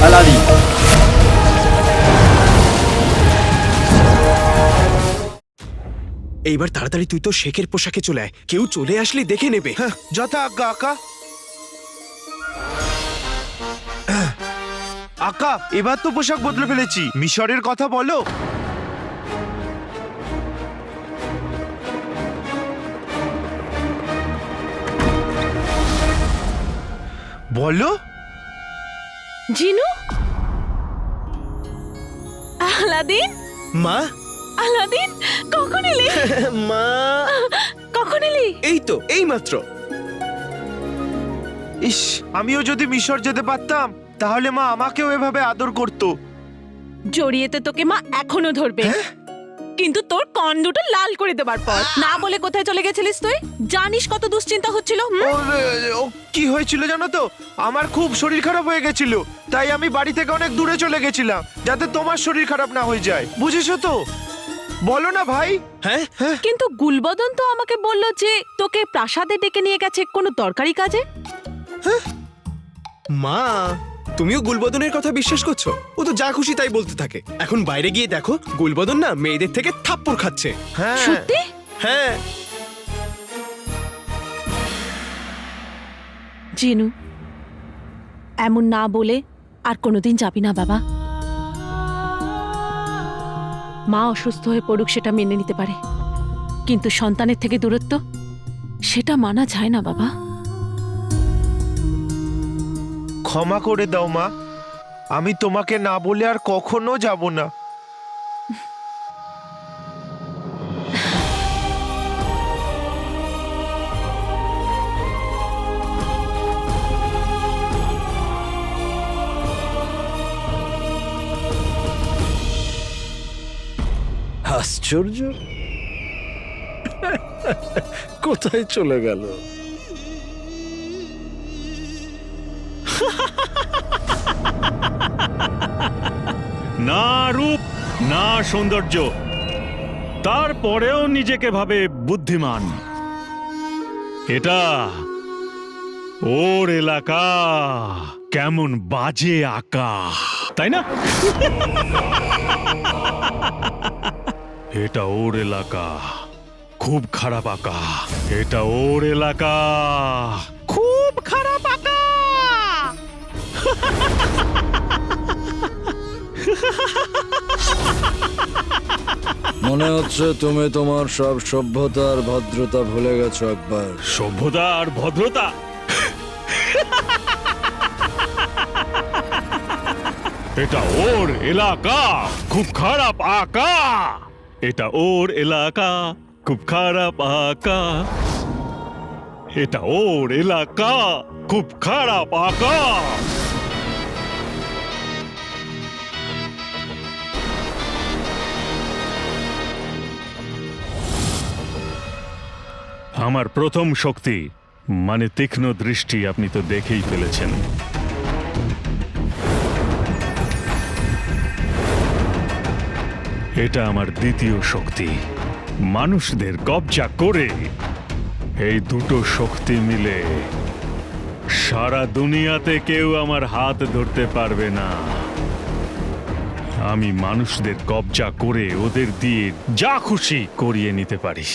Aladdin. এইবার তাড়াতাড়ি তুই তো শেখের পোশাকে চলে আয়, কেউ চলে আসলে দেখে নেবে। হ্যাঁ, যথা আজ্ঞা আকা। আকা, এবার তো পোশাক বদলে ফেলেছি, মিশরের কথা বলো। বলো। জিনু, আলাদিন, মা, আলাদিন, কখন এলি? মা, কখন এলি? এই তো এই মাত্র। ইস, আমিও যদি মিশর যেতে পারতাম তাহলে মা আমাকেও এভাবে আদর করতো। জড়িয়েতে তোকে মা এখনো ধরবে, কিন্তু তোর কান দুটো লাল করে দেবার পর। না বলে কোথায় চলে গেছিলিস তুই? জানিস কত দুশ্চিন্তা হচ্ছিল? ও কি হয়েছিল জানো তো, আমার খুব শরীর খারাপ হয়ে গেছিল, তাই আমি বাড়ি থেকে অনেক দূরে চলে গেছিলাম যাতে তোমার শরীর খারাপ না হয়ে যায়, বুঝেছো তো? বলো না ভাই। হ্যাঁ, কিন্তু গুলবদন তো আমাকে বলল যে তোকে প্রাসাদে ডেকে নিয়ে গেছে কোনো দরকারি কাজে। মা, তুমিও গুলবদনের কথা বিশ্বাস করছো? ও তো যা খুশি তাই বলতে থাকে। এখন বাইরে গিয়ে দেখো, গুলবদন না মেয়েদের থেকে থাপ্পড় খাচ্ছে। হ্যাঁ সত্যি? হ্যাঁ। জিনু, এমন না বলে আর কোনোদিন যাবি না বাবা। মা অসুস্থ হয়ে পড়ুক সেটা মেনে নিতে পারে, কিন্তু সন্তানের থেকে দূরত্ব সেটা মানা যায় না বাবা। ক্ষমা করে দাও মা, আমি তোমাকে না বলে আর কখনো যাব না। আশ্চর্য, কোথায় চলে গেল? না রূপ না সৌন্দর্য, তারপরেও নিজেকে ভাবে বুদ্ধিমান। এটা ওর এলাকা, কেমন বাজে আঁকা, তাই না? এটা ওর এলাকা, খুব খারাপ আঁকা। এটা ওর এলাকা, খুব খারাপ আঁকা। মনে হচ্ছে তুমি তোমার সব সভ্যতা আর ভদ্রতা ভুলে গেছো একবার। সভ্যতা আর ভদ্রতা? এটা ওর এলাকা, খুব খারাপ আঁকা। এটা ওর এলাকা, খুব খারাপ আঁকা। এটা ওর এলাকা, খুব খারাপ আঁকা। আমার প্রথম শক্তি মানে তীক্ষ্ণ দৃষ্টি আপনি তো দেখেই ফেলেছেন। এটা আমার দ্বিতীয় শক্তি, মানুষদের কবজা করে। এই দুটো শক্তি মিলে সারা দুনিয়াতে কেউ আমার হাত ধরতে পারবে না। আমি মানুষদের কবজা করে ওদের দিয়ে যা খুশি করিয়ে নিতে পারি।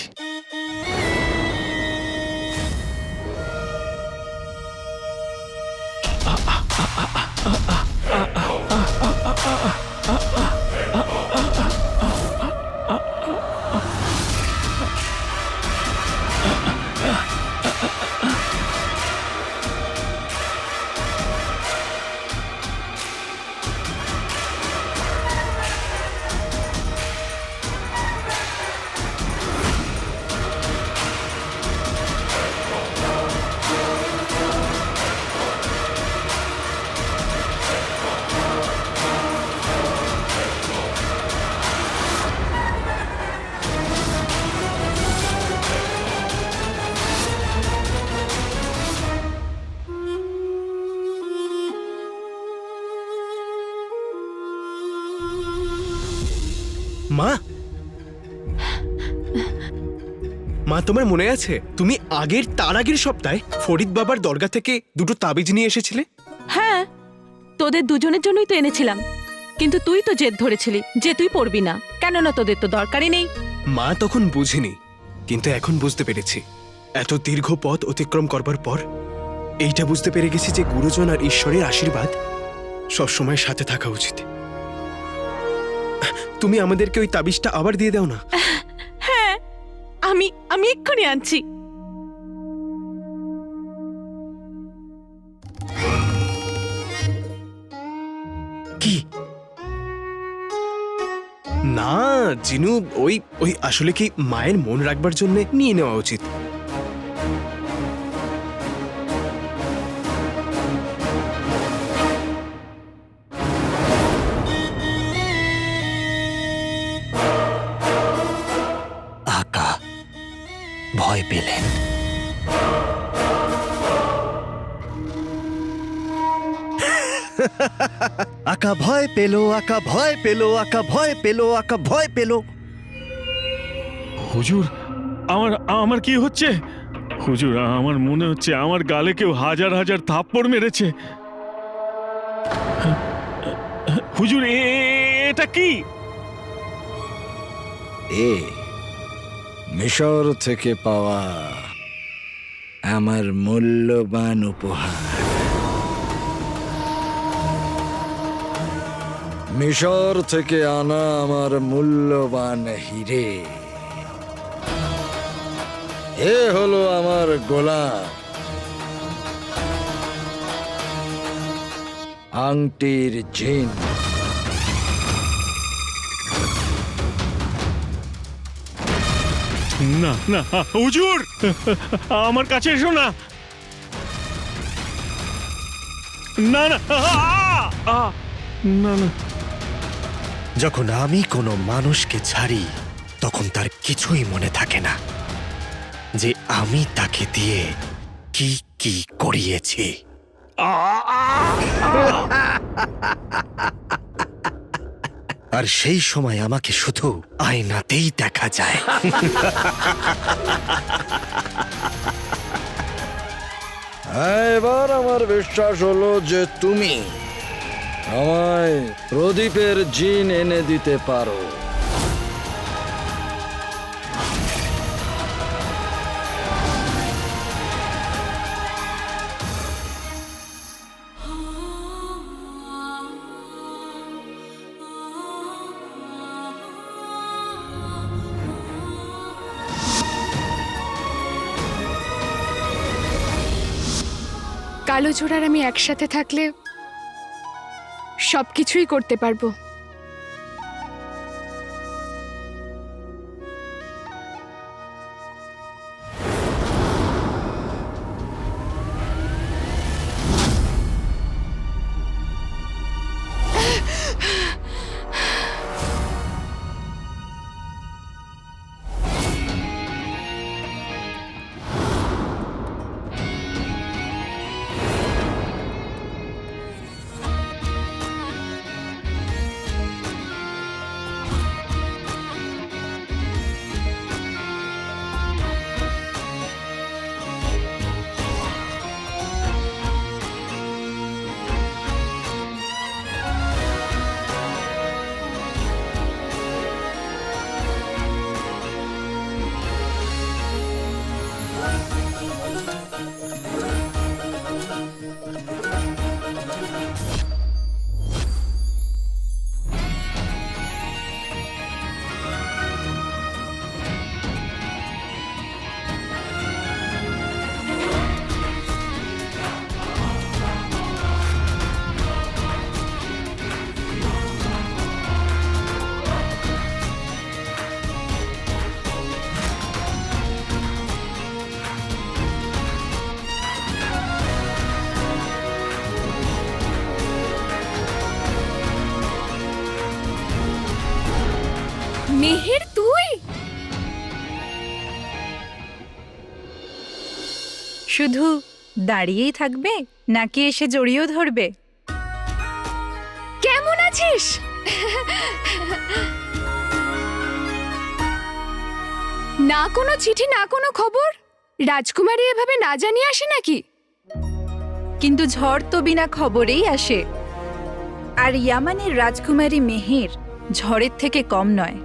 মা, মা তোমার মনে আছে তুমি তার আগের সপ্তাহে ফরিদ বাবার দরগা থেকে দুটো তাবিজ নিয়ে এসেছিলে? হ্যাঁ, তোদের দুজনের জন্যই তো এনেছিলাম, কিন্তু তুই তো জেদ ধরেছিলি যে তুই পড়বি না, কেননা তোদের তো দরকারই নেই। মা তখন বুঝিনি, কিন্তু এখন বুঝতে পেরেছি। এত দীর্ঘ পথ অতিক্রম করবার পর এইটা বুঝতে পেরে গেছি যে গুরুজন আর ঈশ্বরের আশীর্বাদ সবসময় সাথে থাকা উচিত। তুমি আমাদেরকে ওই তাবিজটা আবার দিয়ে দাও না। হ্যাঁ, আমি আমি এক্ষুনি আনছি। কি? না জিনু, ওই ওই আসলে কি মায়ের মন রাখবার জন্য নিয়ে নেওয়া উচিত। আকা ভয় পেলেন। আকা ভয় পেল, আকা ভয় পেল, আকা ভয় পেল, আকা ভয় পেল। হুজুর, আমার আমার কি হচ্ছে? হুজুর, আমার মনে হচ্ছে আমার গালে কেউ হাজার হাজার থাপ্পড় মেরেছে। হুজুর, এটা কি? এ মিশর থেকে পাওয়া আমার মূল্যবান উপহার। মিশর থেকে আনা আমার মূল্যবান হিরে। এ হলো আমার গোলাম, আংটির জিন। না না হুজুর, আমার কাছে এসো না। না না না না। যখন আমি কোনো মানুষকে ছাড়ি তখন তার কিছুই মনে থাকে না যে আমি তাকে দিয়ে কি কি করিয়েছি। আর সেই সময় আমাকে শুধু আয়নাতেই দেখা যায়। এবার আমার বিশ্বাস হলো যে তুমি আমায় প্রদীপের জিন এনে দিতে পারো। কালোঝোড় আর আমি একসাথে থাকলে সবকিছুই করতে পারবো। মেহের, তুই? শুধু দাঁড়িয়েই থাকবে নাকি এসে জড়িয়েও ধরবে? কেমন আছিস? না কোনো চিঠি, না কোনো খবর। রাজকুমারী এভাবে না জানিয়ে আসে নাকি? কিন্তু ঝড় তো বিনা খবরেই আসে। আর ইয়ামানের রাজকুমারী মেহের ঝড়ের থেকে কম নয়।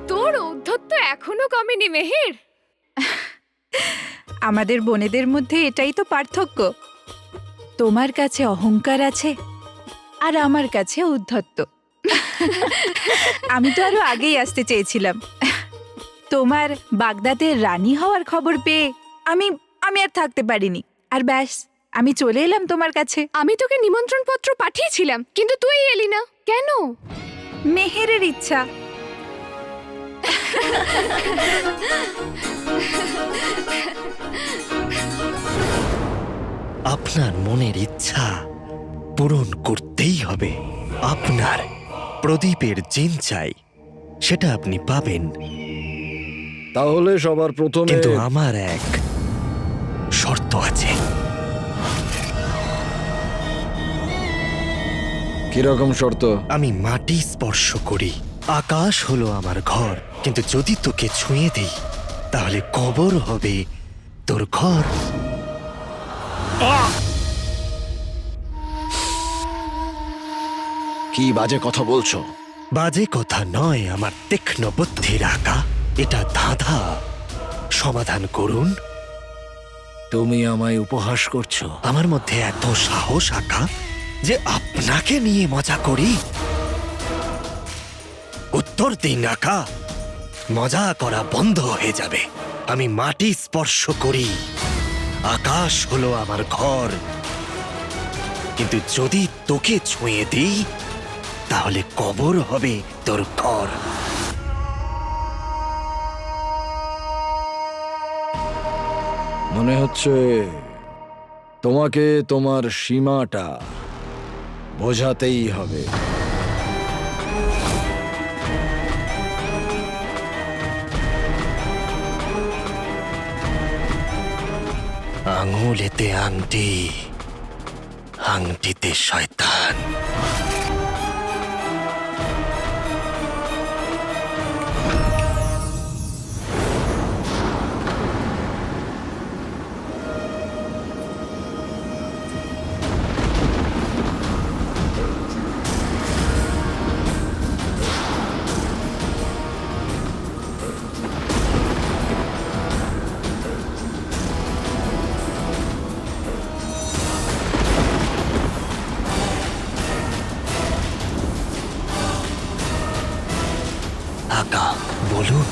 তোর ঔদ্ধত্য এখনো কমেনি মেহের। আমাদের বোনেদের মধ্যে এটাই তো পার্থক্য। তোমার কাছে অহংকার আছে আর আমার কাছে উদ্ধত্ত। আমি তো আরো আগেই আসতে চেয়েছিলাম। তোমার বাগদাদের রানী হওয়ার খবর পেয়ে আমি আমি আর থাকতে পারিনি, আর ব্যাস আমি চলে এলাম তোমার কাছে। আমি তোকে নিমন্ত্রণ পত্র পাঠিয়েছিলাম, কিন্তু তুই এলি না কেন? মেহেরের ইচ্ছা। আপনার মনের ইচ্ছা পূরণ করতেই হবে। আপনার প্রদীপের জিন চাই, সেটা আপনি পাবেন, তাহলে সবার প্রথমে কিন্তু আমার এক শর্ত আছে। কিরকম শর্ত? আমি মাটি স্পর্শ করি, আকাশ হলো আমার ঘর, কিন্তু যদি তোকে ছুঁয়ে দিই তাহলে কবর হবে তোর ঘর। কি বাজে কথা বলছো? বাজে কথা নয়, আমার তীক্ষ্ণ বুদ্ধির আঁকা এটা ধাঁধা। সমাধান করুন। তুমি আমায় উপহাস করছো? আমার মধ্যে এত সাহস আঁকা যে আপনাকে নিয়ে মজা করি। উত্তর দিন আঁকা, মজা করা বন্ধ হয়ে যাবে। আমি মাটি স্পর্শ করি, আকাশ হলো আমার ঘর, কিন্তু যদি তোকে ছুঁয়ে দিই তাহলে কবর হবে তোর ঘর। মনে হচ্ছে তোমাকে তোমার সীমাটা বোঝাতেই হবে। আঙুলেতে আংটি, আংটিতে শয়তান। আকা বলুন,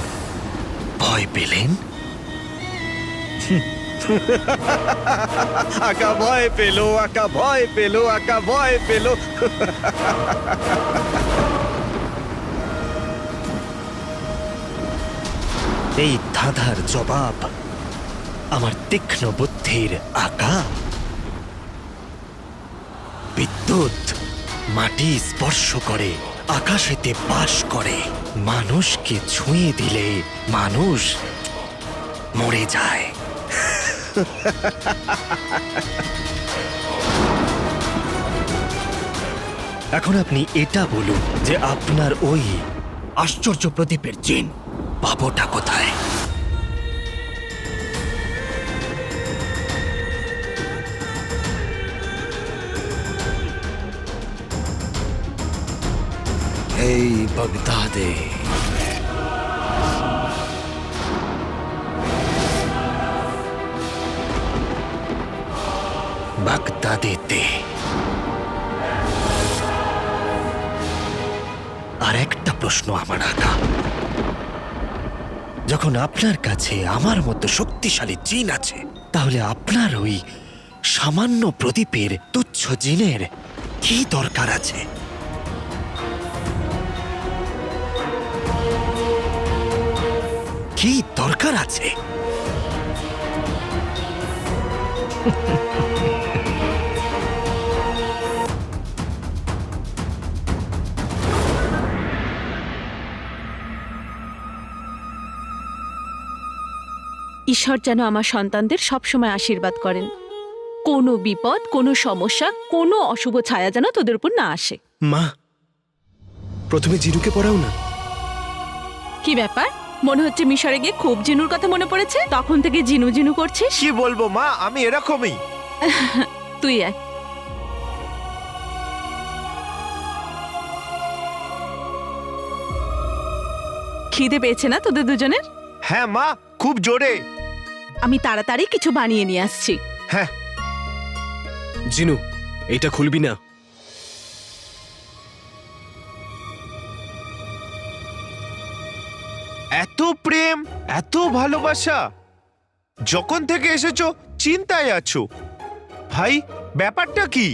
ভয় পেলেন? আকা ভয় পেল, আকা ভয় পেল, আকা ভয় পেল। এই ধাঁধার জবাব আমার তীক্ষ্ণ বুদ্ধির আকা। বিদ্যুৎ মাটি স্পর্শ করে, আকাশেতে বাস করে। মানুষকে ছুঁয়ে দিলে মানুষ মরে যায়। এখন আপনি এটা বলুন যে আপনার ওই আশ্চর্য প্রদীপের জিন পাবোটা কোথায়? এই বাগদাদে। বাগদাদেতে। আর একটা প্রশ্ন আমার আঁকা, যখন আপনার কাছে আমার মতো শক্তিশালী জিন আছে, তাহলে আপনার ওই সামান্য প্রদীপের তুচ্ছ জিনের কি দরকার আছে? কি দরকার আছে? ঈশ্বর যেন আমার সন্তানদের সবসময় আশীর্বাদ করেন। কোনো বিপদ, কোনো সমস্যা, কোনো অশুভ ছায়া যেন তোদের উপর না আসে। মা, প্রথমে জিনুকে পড়াও না। কি ব্যাপার, মনে হচ্ছে মিশরে গিয়ে খুব জিনুর কথা মনে পড়েছে, তখন থেকে জিনু জিনু করছিস? কি বলবো মা, আমি এরকমই। তুই আয়। খিদে পেয়েছে না তোদের দুজনের? হ্যাঁ মা, খুব জোরে। আমি তাড়াতাড়ি কিছু বানিয়ে নিয়ে আসছি। হ্যাঁ। জিনু, এটা খুলবি না। এত প্রেম, এত ভালোবাসা, যখন থেকে এসেছো চিন্তায় আছো। ভাই, ব্যাপারটা কি?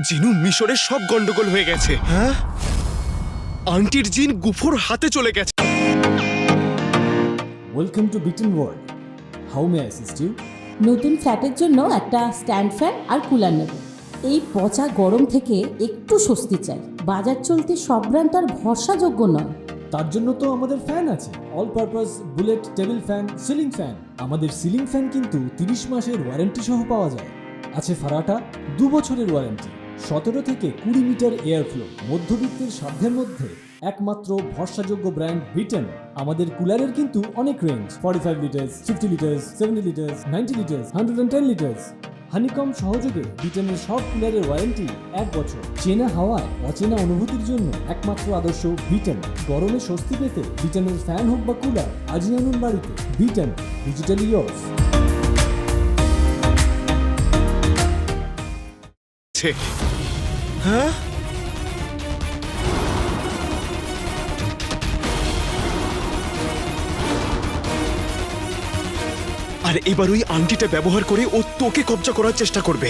জিনু, মিশরের সব গন্ডগোল হয়ে গেছে। হ্যাঁ? আংটির জিন গুফোর হাতে চলে গেছে। Welcome to Biten world. How may I assist you? নতুন ফ্ল্যাটের জন্য একটা স্ট্যান্ড ফ্যান আর কুলার নেব। এই পচা গরম থেকে একটু স্বস্তি চাই। বাজার চলতে সব ব্র্যান্ড আর ভরসাযোগ্য নয়। তার জন্য তো আমাদের ফ্যান আছে, all purpose bullet table fan, ceiling fan. আমাদের সিলিং ফ্যান কিন্তু 30 মাসের ওয়ারেন্টি সহ পাওয়া যায়। আছে ফারাটা 2 বছরের ওয়ারেন্টি, 17 থেকে 20 মিটার এয়ার ফ্লো, মধ্যবিত্তের সাধ্যের মধ্যে একমাত্র ভরসাযোগ্য ব্র্যান্ড বিটেন। আমাদের কুলারের কিন্তু অনেক range, 45 litres, 50 litres, 70 litres, 90 litres, 110 litres. Honeycomb সহযোগে বিটেনের সব কুলারের ওয়ারেন্টি 1 বছর। চেনা হাওয়ায় অচেনা অনুভূতির জন্য একমাত্র আদর্শ বিটেন। গরমে স্বস্তি পেতে বিটেনের ফ্যান হোক বা কুলার, আজই আনুন বাড়িতে। Beaten, digitally yours. হ্যাঁ? আর এবার ওই আংটিটা ব্যবহার করে ও তোকে কবজা করার চেষ্টা করবে।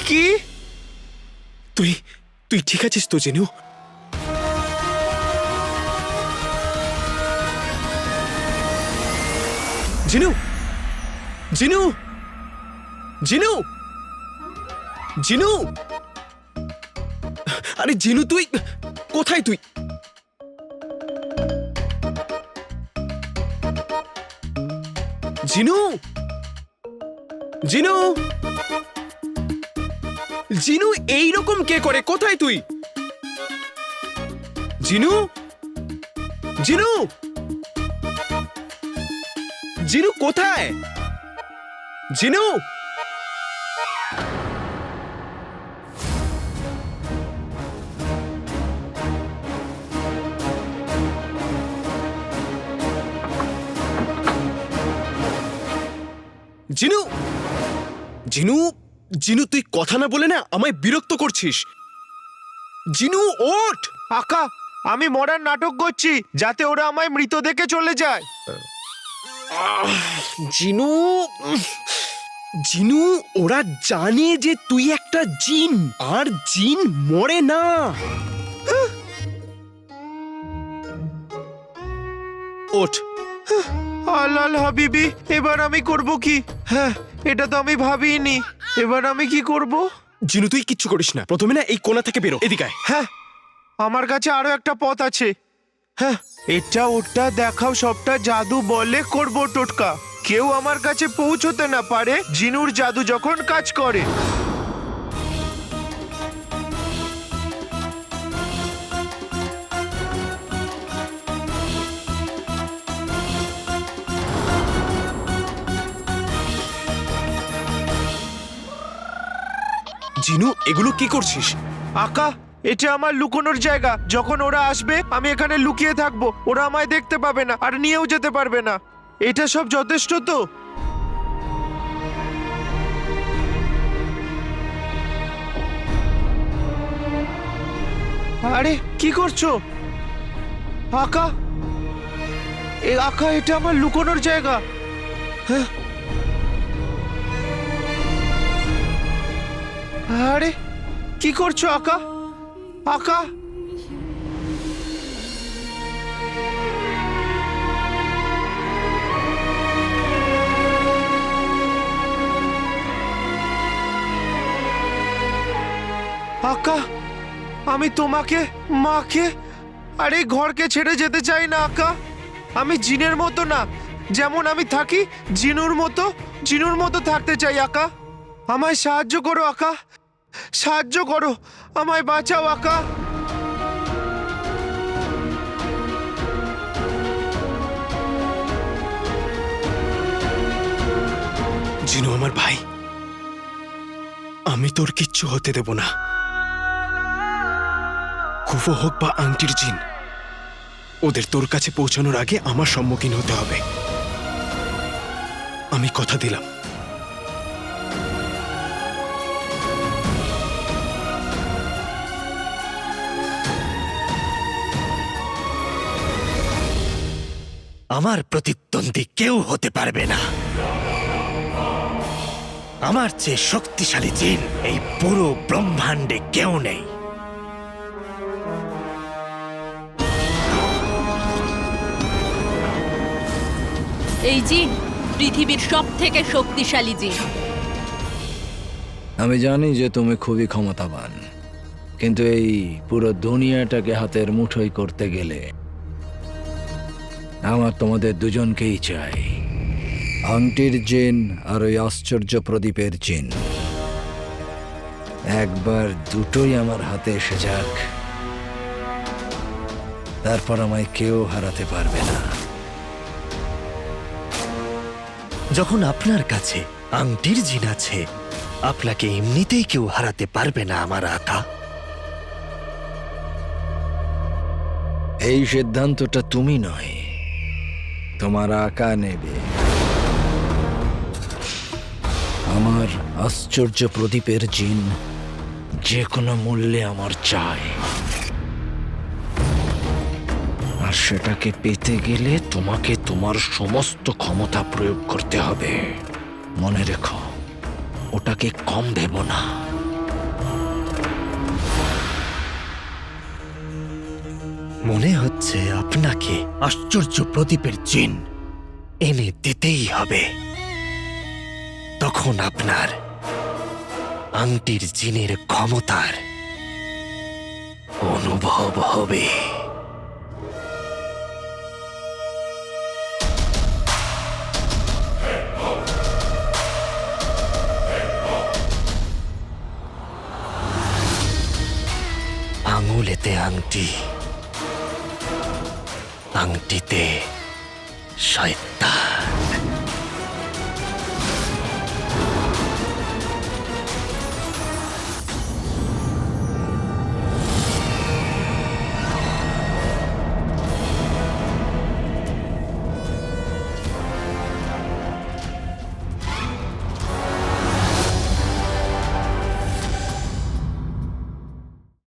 কি? তুই তুই ঠিক আছিস তো জিনু? জিনু, জিনু, জিনু, জিনু, আরে জিনু, তুই কোথায়? তুই জিনু, জিনু, জিনু, এইরকম কে করে? কোথায় তুই? জিনু, জিনু, জিনু কোথায়? জিনু, জিনু, জিনু, জিনু, তুই কথা না বলে না আমায় বিরক্ত করছিস। জিনু, ওঠ। আকা, আমি মরার নাটক করছি যাতে ওরা আমায় মৃত দেখে চলে যায়। জিনু, জিনু, ওরা জানে যে তুই একটা জিন, আর জিন মরে না। ওঠ। আলাল হাবিবি, এবার আমি করব কি? হ্যাঁ, এটা তো আমি ভাবিনি। এবার আমি কি করব? জিনু, তুই কিচ্ছু করিস না। প্রথমে না এই কোণা থেকে বেরো, এদিকে আয়। হ্যাঁ, আমার কাছে আরো একটা পথ আছে। হ্যাঁ, এটা ওটা দেখাও, সবটা জাদু বলে করব টোটকা। কেউ আমার কাছে পৌঁছতে না পারে জিনুর জাদু যখন কাজ করে। জিনু, এগুলো কি করছিস? আকা, এটা আমার লুকোনোর জায়গা। যখন ওরা আসবে আমি এখানে লুকিয়ে থাকবো। ওরা আমায় দেখতে পাবে না আর নিয়েও যেতে পারবে না। এটা সব যথেষ্ট তো? আরে কি করছো আকা? আকা, এটা আমার লুকোনোর জায়গা। হ্যাঁ, আরে কি করছো আকা? আকা, আকা, আমি তোমাকে, মাকে আর এই ঘরকে ছেড়ে যেতে চাই না আকা। আমি জিনের মতো না, যেমন আমি থাকি জিনুর মতো থাকতে চাই আকা। আমায় সাহায্য করো আকা, সাহায্য করো, আমায় বাঁচাও আকা। জিনু আমার ভাই, আমি তোর কিচ্ছু হতে দেব না। কুফো হোক বা আংটির জিন, ওদের তোর কাছে পৌঁছানোর আগে আমার সম্মুখীন হতে হবে। আমি কথা দিলাম। আমার প্রতিদ্বন্দ্বী কেউ হতে পারবে না। আমার চেয়ে শক্তিশালী জিন এই পুরো ব্রহ্মাণ্ডে কেউ নেই। এই জিন পৃথিবীর সব থেকে শক্তিশালী জিন। আমি জানি যে তুমি খুবই ক্ষমতাবান, কিন্তু এই পুরো দুনিয়াটাকে হাতের মুঠোয় করতে গেলে আমার তোমাদের দুজনকেই চাই, আংটির জিন আর ওই আশ্চর্য প্রদীপের জিন। একবার দুটোই আমার হাতে এসে যাক, তারপর আমায় কেউ হারাতে পারবে না। যখন আপনার কাছে আংটির জিন আছে, আপনাকে এমনিতেই কেউ হারাতে পারবে না আমার আকা। এই সিদ্ধান্তটা তুমি নয়, তোমার আকা নেবে। আমার আশ্চর্য প্রদীপের জিন যে কোনো মূল্যে আমার চাই, আর সেটাকে পেতে গেলে তোমাকে তোমার সমস্ত ক্ষমতা প্রয়োগ করতে হবে। মনে রেখো, ওটাকে কম ভেবো না। মনে হচ্ছে আপনাকে আশ্চর্য প্রদীপের জিন এনে দিতেই হবে। তখন আপনার আংটির জিনের ক্ষমতার অনুভব হবে। আঙুলেতে আংটি, আংটিতে শয়তান।